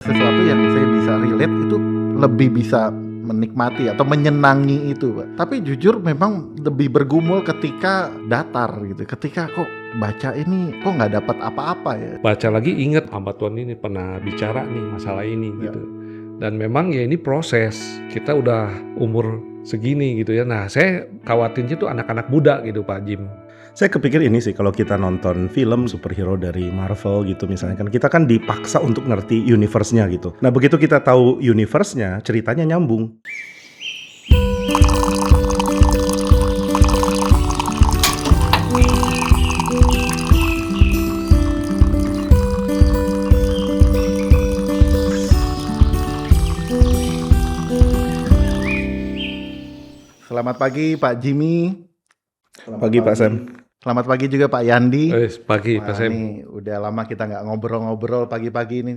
Sesuatu yang saya bisa relate itu lebih bisa menikmati atau menyenangi itu, Pak. Tapi jujur memang lebih bergumul ketika datar gitu, ketika kok baca ini kok nggak dapat apa-apa ya. Baca lagi inget hamba Tuhan ini pernah bicara nih masalah ini Ya. gitu. Dan memang ya ini proses, kita udah umur segini gitu ya. Nah saya khawatirnya tuh anak-anak muda gitu Pak Jim. Saya kepikir ini sih, kalau kita nonton film superhero dari Marvel gitu misalnya, kan kita kan dipaksa untuk ngerti universe-nya gitu. Nah begitu kita tahu universe-nya, ceritanya nyambung. Selamat pagi Pak Jimmy. Pagi Pak Sam. Selamat pagi juga Pak Yandi. Pagi Wah, Pak Sam. ini udah lama kita nggak ngobrol-ngobrol pagi-pagi ini.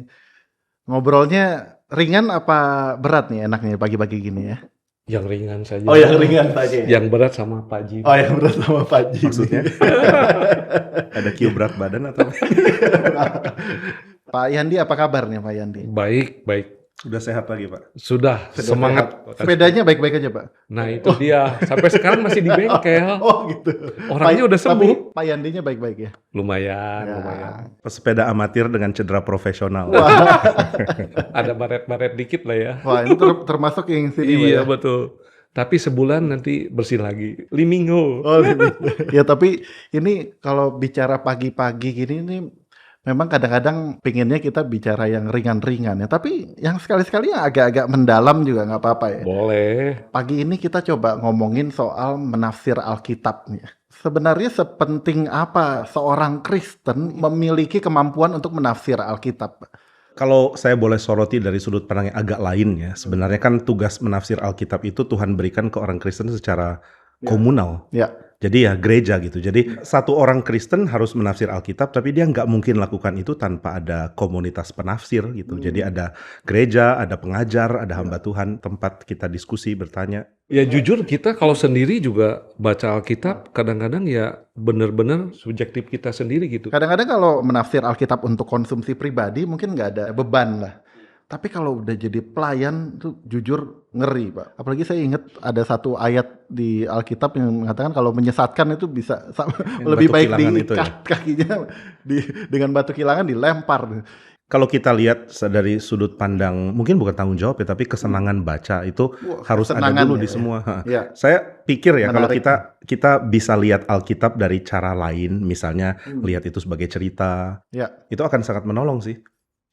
Ngobrolnya ringan apa berat nih enaknya pagi-pagi gini ya? Yang ringan saja. Oh, yang ringan saja. Yang berat sama Pak Jim. Oh, yang berat sama Pak Jimmy. Maksudnya? Ada Q berat badan atau? Pak Yandi, apa kabar nih Pak Yandi? Baik, baik. Udah sehat lagi Pak? Sudah semangat. Sehat. Sepedanya baik-baik aja Pak? Nah itu dia, sampai sekarang masih di bengkel. Oh gitu. Orangnya udah sembuh. Tapi Pak Yandinya baik-baik ya? Lumayan, Ya. lumayan. Pesepeda amatir dengan cedera profesional. Ada baret-baret dikit lah ya. Wah, ini termasuk yang sini Pak Iya ya? betul. Tapi sebulan nanti bersih lagi. Limingo. Oh, ya tapi ini kalau bicara pagi-pagi gini ini memang kadang-kadang pinginnya kita bicara yang ringan-ringan ya. Tapi yang sekali-sekali yang agak-agak mendalam juga nggak apa-apa ya. Boleh. Pagi ini kita coba ngomongin soal menafsir Alkitab nih. Sebenarnya sepenting apa seorang Kristen memiliki kemampuan untuk menafsir Alkitab? Kalau saya boleh soroti dari sudut pandang yang agak lain ya, sebenarnya kan tugas menafsir Alkitab itu Tuhan berikan ke orang Kristen secara komunal. Ya. Jadi ya gereja gitu. Jadi satu orang Kristen harus menafsir Alkitab, tapi dia nggak mungkin lakukan itu tanpa ada komunitas penafsir gitu. Jadi ada gereja, ada pengajar, ada hamba Tuhan, tempat kita diskusi, bertanya. Ya jujur kita kalau sendiri juga baca Alkitab kadang-kadang ya benar-benar subjektif kita sendiri gitu. Kadang-kadang kalau menafsir Alkitab untuk konsumsi pribadi mungkin nggak ada beban lah. Tapi kalau udah jadi pelayan tuh jujur ngeri Pak. Apalagi saya ingat ada satu ayat di Alkitab yang mengatakan kalau menyesatkan itu bisa lebih batu baik kilangan itu diikat ya? kakinya dengan batu kilangan dilempar. Kalau kita lihat dari sudut pandang, mungkin bukan tanggung jawab ya, tapi kesenangan baca itu harus ada kesenangan dulu ya, di ya. semua. Ya. Saya pikir ya kalau Menarik. kita bisa lihat Alkitab dari cara lain, misalnya lihat itu sebagai cerita, Ya. itu akan sangat menolong sih.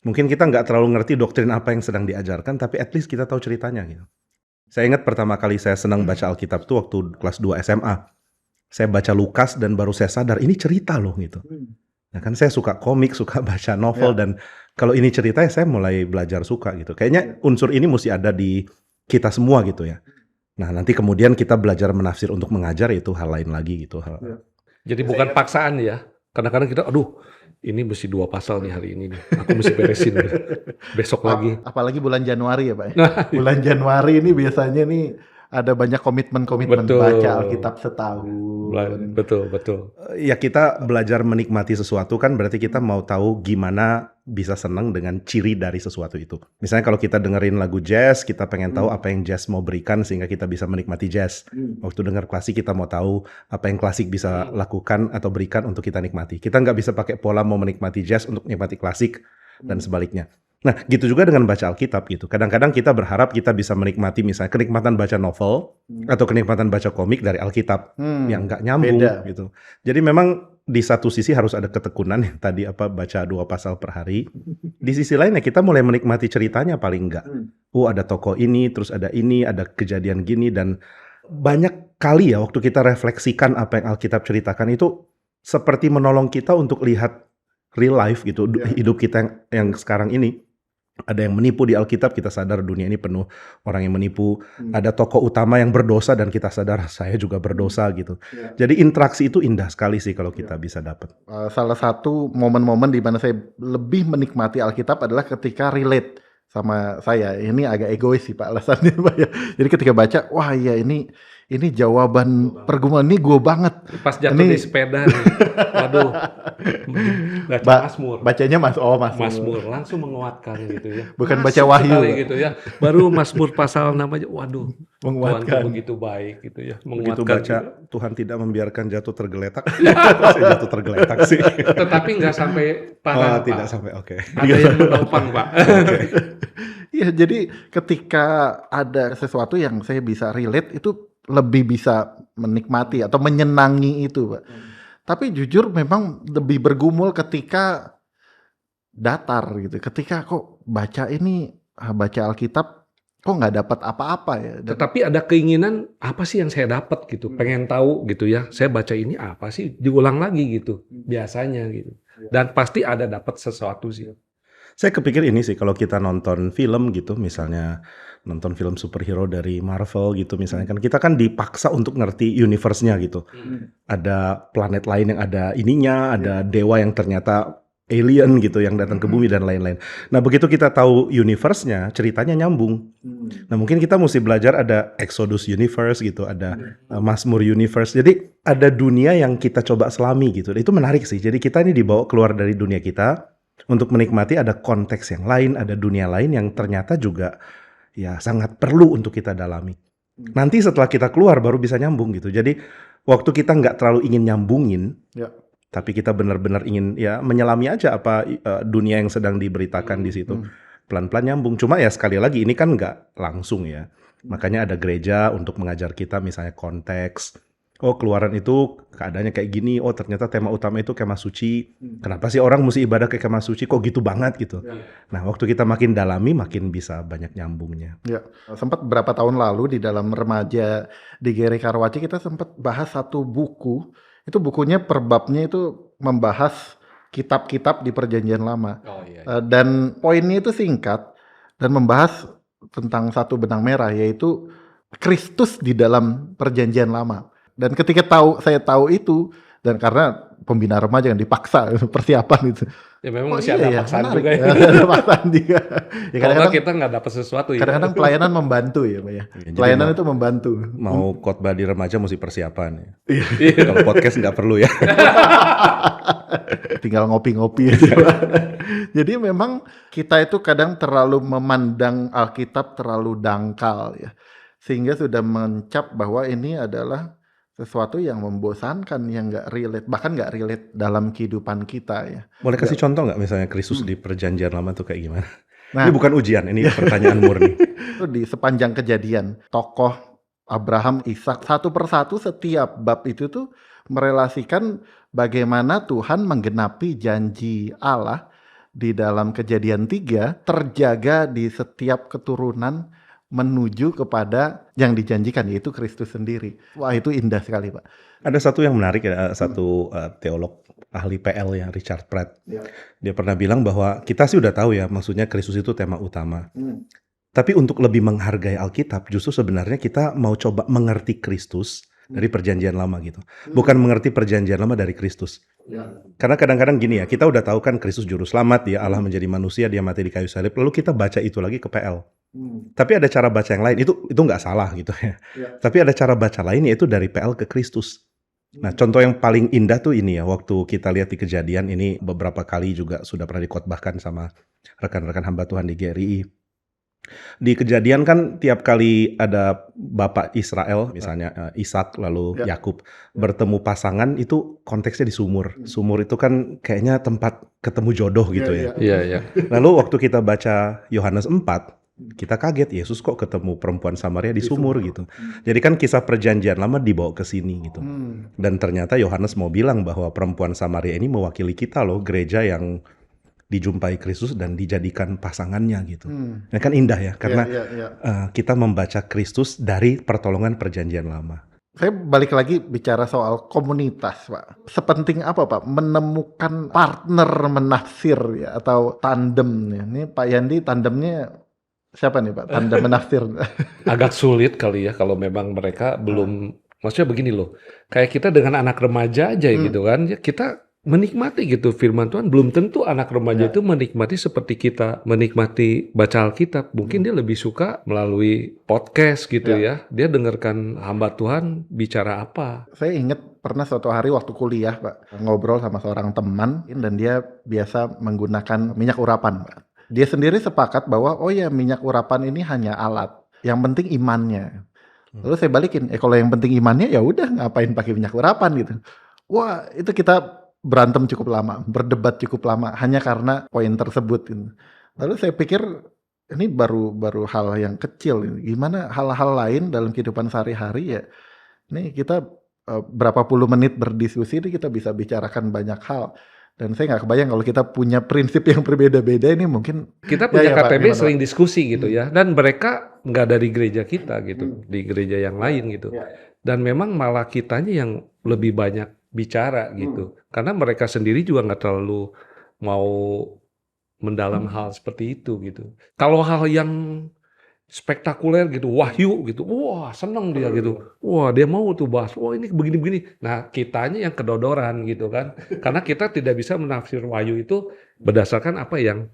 Mungkin kita nggak terlalu ngerti doktrin apa yang sedang diajarkan, tapi at least kita tahu ceritanya gitu. Saya ingat pertama kali saya senang baca Alkitab itu waktu kelas 2 SMA. Saya baca Lukas dan baru saya sadar ini cerita loh gitu. Nah kan saya suka komik, suka baca novel, dan kalau ini cerita ya saya mulai belajar suka gitu. Kayaknya unsur ini mesti ada di kita semua gitu ya. Nah nanti kemudian kita belajar menafsir untuk mengajar, itu hal lain lagi gitu. Jadi bukan paksaan ya. Kadang-kadang kita aduh ini mesti 2 pasal nih hari ini nih. Aku mesti beresin nih. Besok lagi. Apalagi bulan Januari ya Pak. Nah, Bulan Januari ini biasanya nih ada banyak komitmen-komitmen Betul. baca Alkitab setahun. betul, betul. Ya kita belajar menikmati sesuatu kan berarti kita mau tahu gimana bisa senang dengan ciri dari sesuatu itu. Misalnya kalau kita dengerin lagu jazz, kita pengen tahu apa yang jazz mau berikan sehingga kita bisa menikmati jazz. Waktu denger klasik kita mau tahu apa yang klasik bisa lakukan atau berikan untuk kita nikmati. Kita nggak bisa pakai pola mau menikmati jazz untuk menikmati klasik dan sebaliknya. Nah, gitu juga dengan baca Alkitab gitu. Kadang-kadang kita berharap kita bisa menikmati misalnya kenikmatan baca novel atau kenikmatan baca komik dari Alkitab yang nggak nyambung Beda. gitu. Jadi memang di satu sisi harus ada ketekunan yang tadi baca 2 pasal per hari. Di sisi lainnya kita mulai menikmati ceritanya paling enggak. Ada tokoh ini, terus ada ini, ada kejadian gini, dan banyak kali ya waktu kita refleksikan apa yang Alkitab ceritakan itu seperti menolong kita untuk lihat real life gitu, hidup kita yang sekarang ini. Ada yang menipu di Alkitab, kita sadar dunia ini penuh orang yang menipu. Ada tokoh utama yang berdosa dan kita sadar saya juga berdosa gitu. Jadi interaksi itu indah sekali sih kalau kita bisa dapat. Salah satu momen-momen di mana saya lebih menikmati Alkitab adalah ketika relate sama saya. Ini agak egois sih Pak alasannya Pak ya. Jadi ketika baca, wah iya ini ini jawaban pergumulan ini gue banget. Pas jatuh Ini- di sepeda nih, waduh, baca Ba- Mazmur. Bacanya Mazmur. Mazmur langsung menguatkan gitu ya. Bukan baca Masuk Wahyu, sekali Pak. gitu ya. Baru Mazmur pasal namanya, waduh, Tuhanku Menguatkan. begitu baik gitu ya, Begitu menguatkan. baca Tuhan tidak membiarkan jatuh tergeletak. Saya jatuh tergeletak sih. Tetapi nggak sampai parah, Oh, tidak Pak. sampai oke. Ada yang menopang, Pak. Iya, jadi ketika ada sesuatu yang saya bisa relate itu lebih bisa menikmati atau menyenangi itu, Pak. Tapi jujur memang lebih bergumul ketika datar gitu. Ketika kok baca Alkitab kok nggak dapat apa-apa ya. Dan- Tetapi ada keinginan, apa sih yang saya dapat gitu, pengen tahu gitu ya. Saya baca ini apa sih, diulang lagi gitu, biasanya gitu. Dan pasti ada dapat sesuatu sih. Saya kepikir ini sih kalau kita nonton film gitu, misalnya nonton film superhero dari Marvel gitu misalnya, kan kita kan dipaksa untuk ngerti universe-nya gitu. Ada planet lain yang ada ininya, ada dewa yang ternyata alien gitu yang datang ke bumi dan lain-lain. Nah, begitu kita tahu universe-nya, ceritanya nyambung. Nah, mungkin kita mesti belajar ada Exodus universe gitu, ada Mazmur universe. Jadi ada dunia yang kita coba selami gitu. Itu menarik sih. Jadi kita ini dibawa keluar dari dunia kita untuk menikmati ada konteks yang lain, ada dunia lain yang ternyata juga ya sangat perlu untuk kita dalami. Nanti setelah kita keluar baru bisa nyambung gitu. Jadi waktu kita nggak terlalu ingin nyambungin, Ya. tapi kita benar-benar ingin ya menyelami aja apa dunia yang sedang diberitakan di situ. Pelan-pelan nyambung. Cuma ya sekali lagi ini kan nggak langsung ya. Makanya ada gereja untuk mengajar kita misalnya konteks. Oh, Keluaran itu keadaannya kayak gini. Oh, ternyata tema utama itu kemah suci. Kenapa sih orang mesti ibadah ke kemah suci? Kok gitu banget gitu. Nah, waktu kita makin dalami makin bisa banyak nyambungnya. Ya, sempat beberapa tahun lalu di dalam remaja di GRI Karawaci kita sempat bahas satu buku. Itu bukunya per babnya itu membahas kitab-kitab di Perjanjian Lama. Oh iya. Dan poinnya itu singkat dan membahas tentang satu benang merah, yaitu Kristus di dalam Perjanjian Lama. Dan ketika saya tahu itu, dan karena pembina remaja yang dipaksa persiapan itu. Ya memang Oh, masih iya ada ya, paksaan menarik. juga ya. Ada paksaan juga. Ya, Kalau nggak kadang-kadang kita nggak dapat sesuatu ya. kadang-kadang pelayanan membantu ya, Pak ya. Jadi Pelayanan mau- itu membantu. Mau khotbah di remaja mesti persiapan ya. Iya. Kalau podcast nggak perlu ya. Tinggal ngopi-ngopi aja. Jadi memang kita itu kadang terlalu memandang Alkitab terlalu dangkal ya. Sehingga sudah mencap bahwa ini adalah sesuatu yang membosankan, yang nggak relate, bahkan nggak relate dalam kehidupan kita ya. Boleh kasih contoh nggak misalnya Kristus di Perjanjian Lama tuh kayak gimana? Nah, Ini bukan ujian, ini pertanyaan murni. itu di sepanjang Kejadian, tokoh Abraham, Ishak, satu persatu setiap bab itu tuh merelasikan bagaimana Tuhan menggenapi janji Allah di dalam Kejadian 3 terjaga di setiap keturunan menuju kepada yang dijanjikan, yaitu Kristus sendiri. Wah, itu indah sekali, Pak. Ada satu yang menarik ya, satu teolog ahli PL ya, Richard Pratt. Dia pernah bilang bahwa kita sih udah tahu ya, maksudnya Kristus itu tema utama. Tapi untuk lebih menghargai Alkitab, justru sebenarnya kita mau coba mengerti Kristus dari Perjanjian Lama gitu. Bukan mengerti Perjanjian Lama dari Kristus. Karena kadang-kadang gini ya, kita udah tahu kan Kristus juru selamat, ya Allah menjadi manusia, dia mati di kayu salib. Lalu kita baca itu lagi ke PL. Tapi ada cara baca yang lain, itu nggak salah gitu ya. Tapi ada cara baca lain, yaitu dari PL ke Kristus. Nah, contoh yang paling indah tuh ini ya, waktu kita lihat di Kejadian, ini beberapa kali juga sudah pernah dikhotbahkan sama rekan-rekan hamba Tuhan di GRI. Di Kejadian kan tiap kali ada bapak Israel, misalnya Ishak lalu Yakub bertemu pasangan, itu konteksnya di sumur. Sumur itu kan kayaknya tempat ketemu jodoh gitu ya. Iya, iya. Lalu waktu kita baca Yohanes 4, kita kaget, Yesus kok ketemu perempuan Samaria di sumur gitu. Jadi kan kisah Perjanjian Lama dibawa ke sini gitu. Dan ternyata Yohanes mau bilang bahwa perempuan Samaria ini mewakili kita loh, gereja yang dijumpai Kristus dan dijadikan pasangannya gitu. Nah kan indah ya, karena kita membaca Kristus dari pertolongan Perjanjian Lama. Saya balik lagi bicara soal komunitas, Pak. Sepenting apa, Pak, menemukan partner menafsir ya, atau tandem ya. Ini Pak Yandi tandemnya siapa nih, Pak? Tandem menafsir. Agak sulit kali ya kalau memang mereka belum, maksudnya begini loh, kayak kita dengan anak remaja aja gitu kan, ya kita menikmati gitu firman Tuhan. Belum tentu anak remaja itu menikmati seperti kita menikmati baca Alkitab. Mungkin dia lebih suka melalui podcast gitu ya. Dia dengarkan hamba Tuhan bicara apa. Saya ingat pernah suatu hari waktu kuliah, Pak, ngobrol sama seorang teman dan dia biasa menggunakan minyak urapan, Pak. Dia sendiri sepakat bahwa oh ya minyak urapan ini hanya alat. Yang penting imannya. Lalu saya balikin, kalau yang penting imannya ya udah ngapain pakai minyak urapan gitu. Wah, itu kita berantem cukup lama, berdebat cukup lama hanya karena poin tersebut gitu. Lalu saya pikir ini baru hal yang kecil. Gimana hal-hal lain dalam kehidupan sehari-hari ya. Ini kita berapa puluh menit berdiskusi ini kita bisa bicarakan banyak hal. Dan saya nggak kebayang kalau kita punya prinsip yang berbeda-beda ini mungkin. Kita punya Pak, KTB gimana, sering Pak? diskusi gitu ya. Dan mereka nggak dari gereja kita gitu, di gereja yang lain gitu. Dan memang malah kitanya yang lebih banyak bicara gitu. Karena mereka sendiri juga nggak terlalu mau mendalam hal seperti itu gitu. Kalau hal yang spektakuler gitu, wahyu gitu, wah seneng dia gitu, wah dia mau tuh bahas, wah ini begini-begini. Nah kitanya yang kedodoran gitu kan, karena kita tidak bisa menafsir wahyu itu berdasarkan apa yang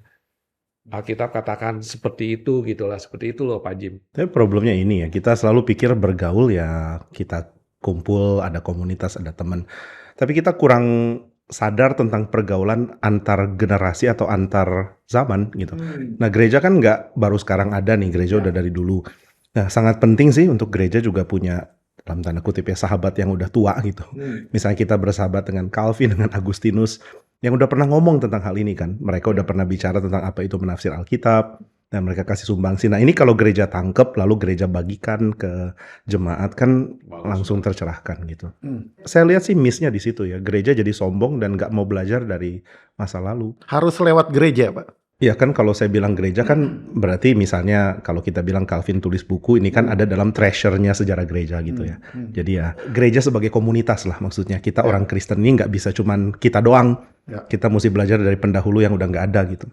Alkitab katakan seperti itu gitulah, seperti itu loh Pak Jim. Tapi problemnya ini ya, kita selalu pikir bergaul ya kita kumpul, ada komunitas, ada teman. Tapi kita kurang sadar tentang pergaulan antar generasi atau antar zaman gitu. Nah gereja kan nggak baru sekarang ada nih, gereja udah dari dulu. Nah sangat penting sih untuk gereja juga punya dalam tanda kutip ya sahabat yang udah tua gitu. Misalnya kita bersahabat dengan Calvin, dengan Agustinus, yang udah pernah ngomong tentang hal ini kan. Mereka udah pernah bicara tentang apa itu menafsir Alkitab, dan mereka kasih sumbangsi. Nah ini kalau gereja tangkep, lalu gereja bagikan ke jemaat kan langsung tercerahkan gitu. Saya lihat sih miss-nya di situ ya. Gereja jadi sombong dan nggak mau belajar dari masa lalu. Harus lewat gereja, Pak. Ya kan kalau saya bilang gereja kan berarti misalnya kalau kita bilang Calvin tulis buku ini kan ada dalam treasure-nya sejarah gereja gitu ya. Jadi ya gereja sebagai komunitas lah maksudnya. Kita orang Kristen ini nggak bisa cuman kita doang. Kita mesti belajar dari pendahulu yang udah nggak ada gitu.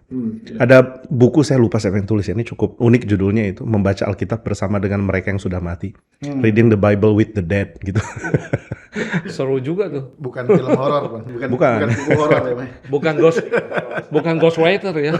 Ada buku saya lupa siapa yang tulis ya, ini cukup unik judulnya itu, membaca Alkitab bersama dengan mereka yang sudah mati. Reading the Bible with the Dead gitu. Seru juga tuh. Bukan film horor, Pak. Bukan buku horor ya, Pak. Bukan ghostwriter ya.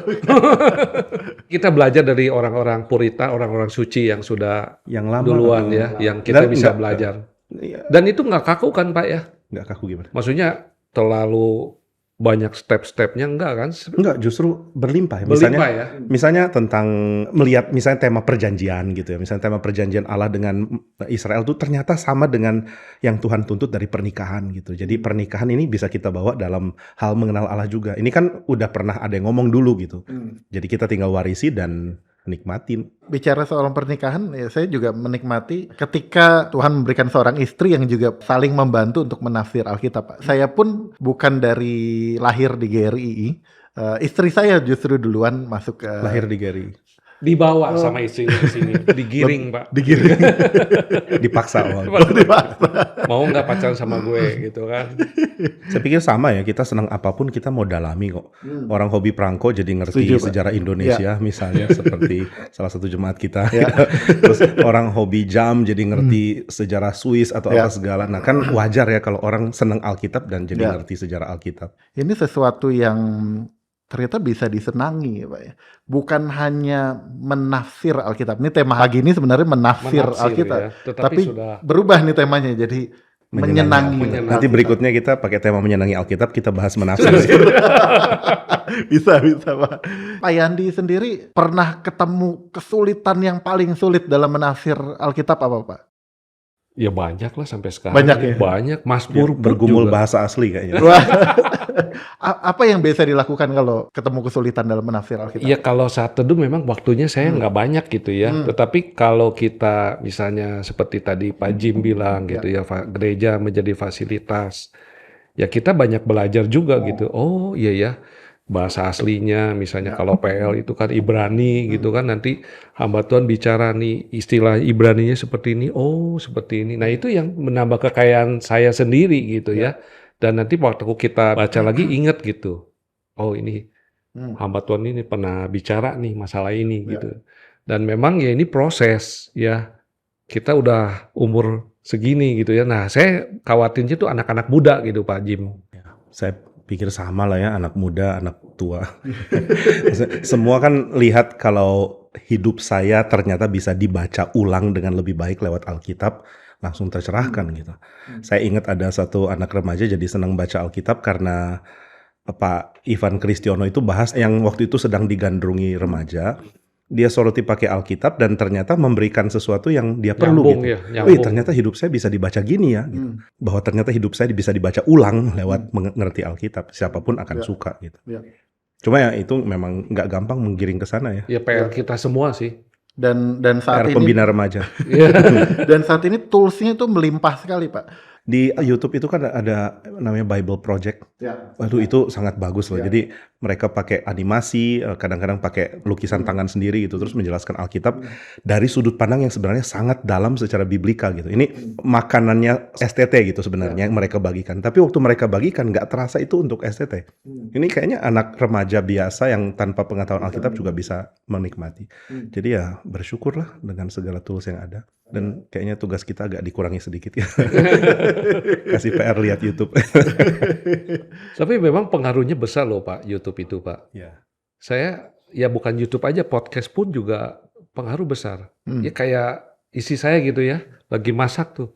Kita belajar dari orang-orang puritan, orang-orang suci yang sudah Yang lama duluan atau- ya, yang kita Dan bisa enggak- belajar. Iya, Dan itu nggak kaku kan Pak ya? nggak kaku gimana? Maksudnya terlalu banyak step-stepnya enggak kan? Enggak, justru berlimpah ya. Berlimpah ya. Misalnya tentang melihat misalnya tema perjanjian gitu ya. Misalnya tema perjanjian Allah dengan Israel itu ternyata sama dengan yang Tuhan tuntut dari pernikahan gitu. Jadi pernikahan ini bisa kita bawa dalam hal mengenal Allah juga. Ini kan udah pernah ada yang ngomong dulu gitu. Jadi kita tinggal warisi dan nikmatin. Bicara soal pernikahan, ya saya juga menikmati ketika Tuhan memberikan seorang istri yang juga saling membantu untuk menafsir Alkitab, Pak. Saya pun bukan dari lahir di GRII, istri saya justru duluan masuk ke Lahir di Gary. Dibawa sama istrinya ke sini, digiring Pak. digiring. Dipaksa awal. Mau nggak pacaran sama gue gitu kan? Saya pikir sama ya, kita senang apapun kita mau dalami kok. Orang hobi perangko jadi ngerti Setuju, Pak. sejarah Indonesia misalnya seperti salah satu jemaat kita. Terus orang hobi jam jadi ngerti sejarah Swiss atau apa segala. Nah kan wajar ya kalau orang senang Alkitab dan jadi ngerti sejarah Alkitab. Ini sesuatu yang ternyata bisa disenangi ya Pak ya. Bukan hanya menafsir Alkitab. Ini tema pagi ini sebenarnya menafsir Alkitab. ya. Tetapi Tapi sudah berubah nih temanya jadi menyenangi. Menyenangi. Nanti berikutnya kita pakai tema menyenangi Alkitab, kita bahas menafsir. bisa Pak. Pak Yandi sendiri pernah ketemu kesulitan yang paling sulit dalam menafsir Alkitab apa Pak? ya banyak lah sampai sekarang. Banyak ya? Banyak. Mazmur pun Bergumul juga. bahasa asli kayaknya. Wah. Apa yang biasa dilakukan kalau ketemu kesulitan dalam menafsir Alkitab? Iya kalau saat teduh memang waktunya saya nggak banyak gitu ya. Tetapi kalau kita misalnya seperti tadi Pak Jim bilang gitu ya, gereja menjadi fasilitas. Ya kita banyak belajar juga gitu. Oh iya ya, bahasa aslinya misalnya kalau PL itu kan Ibrani gitu kan, nanti hamba Tuhan bicara nih istilah Ibraninya seperti ini. Oh seperti ini. Nah itu yang menambah kekayaan saya sendiri gitu ya. Dan nanti waktu kita baca lagi ingat gitu. Oh ini hamba Tuhan ini pernah bicara nih masalah ini gitu. Dan memang ya ini proses ya. Kita udah umur segini gitu ya. Nah saya khawatirnya tuh anak-anak muda gitu Pak Jim. Saya pikir sama lah ya, anak muda, anak tua. Semua kan lihat kalau hidup saya ternyata bisa dibaca ulang dengan lebih baik lewat Alkitab, langsung tercerahkan gitu. Saya ingat ada satu anak remaja jadi senang baca Alkitab karena Pak Ivan Kristiono itu bahas yang waktu itu sedang digandrungi remaja. Dia soroti pakai Alkitab dan ternyata memberikan sesuatu yang dia perlu Nyambung gitu. ya, nyambung. Wih, ternyata hidup saya bisa dibaca gini ya gitu. Bahwa ternyata hidup saya bisa dibaca ulang lewat mengerti Alkitab. Siapapun akan suka gitu. Ya. Cuma ya itu memang nggak gampang menggiring ke sana ya. Ya PR kita semua sih. Dan saat PR ini pembina remaja. dan saat ini toolsnya itu melimpah sekali, Pak. Di YouTube itu kan ada namanya Bible Project. Ya. Waduh itu sangat bagus loh. Ya. Jadi mereka pakai animasi, kadang-kadang pakai lukisan tangan sendiri gitu, terus menjelaskan Alkitab dari sudut pandang yang sebenarnya sangat dalam secara biblika gitu. Ini makanannya STT gitu sebenarnya yang mereka bagikan. Tapi waktu mereka bagikan nggak terasa itu untuk STT. Ini kayaknya anak remaja biasa yang tanpa pengetahuan Alkitab juga bisa menikmati. Jadi ya bersyukurlah dengan segala tools yang ada. Dan kayaknya tugas kita agak dikurangi sedikit ya. Kasih PR lihat YouTube. Tapi memang pengaruhnya besar loh Pak, YouTube itu Pak. Ya. Saya ya bukan YouTube aja, podcast pun juga pengaruh besar. Ya kayak isi saya gitu ya, lagi masak tuh.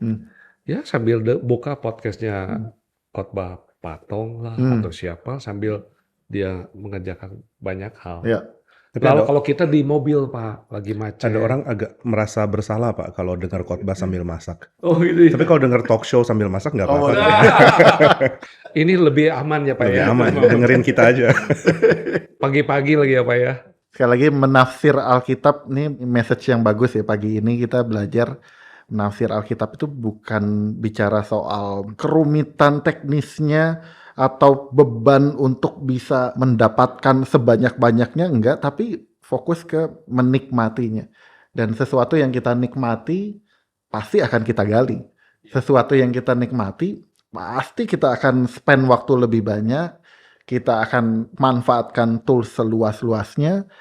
Ya sambil buka podcastnya Khotbah Patong lah atau siapa sambil dia mengerjakan banyak hal. Ya. Tapi Lalu ada, kalau kita di mobil Pak, lagi macet. ada orang agak merasa bersalah Pak kalau dengar khotbah sambil masak. Oh gitu ya. Tapi kalau dengar talk show sambil masak nggak apa-apa. Ini lebih aman ya Pak Lebih ya. aman, dengerin kita aja. Pagi-pagi lagi ya Pak ya. Sekali lagi menafsir Alkitab nih message yang bagus ya, pagi ini kita belajar menafsir Alkitab itu bukan bicara soal kerumitan teknisnya atau beban untuk bisa mendapatkan sebanyak-banyaknya, enggak, tapi fokus ke menikmatinya. Dan sesuatu yang kita nikmati pasti akan kita gali. Sesuatu yang kita nikmati pasti kita akan spend waktu lebih banyak, kita akan manfaatkan tools seluas-luasnya,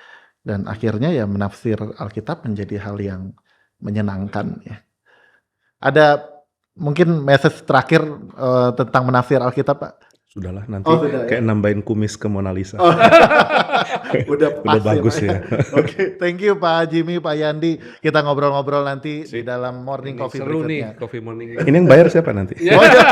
dan akhirnya ya menafsir Alkitab menjadi hal yang menyenangkan ya. Ada mungkin message terakhir tentang menafsir Alkitab, Pak? Sudahlah nanti Sudah, kayak nambahin kumis ke Mona Lisa. Udah pas Udah bagus Pak. ya. Oke, thank you Pak Jimmy, Pak Yandi. Kita ngobrol-ngobrol nanti di dalam morning Ini coffee seru berikutnya. nih, coffee morning. Ini yang bayar siapa nanti? Oh, iya.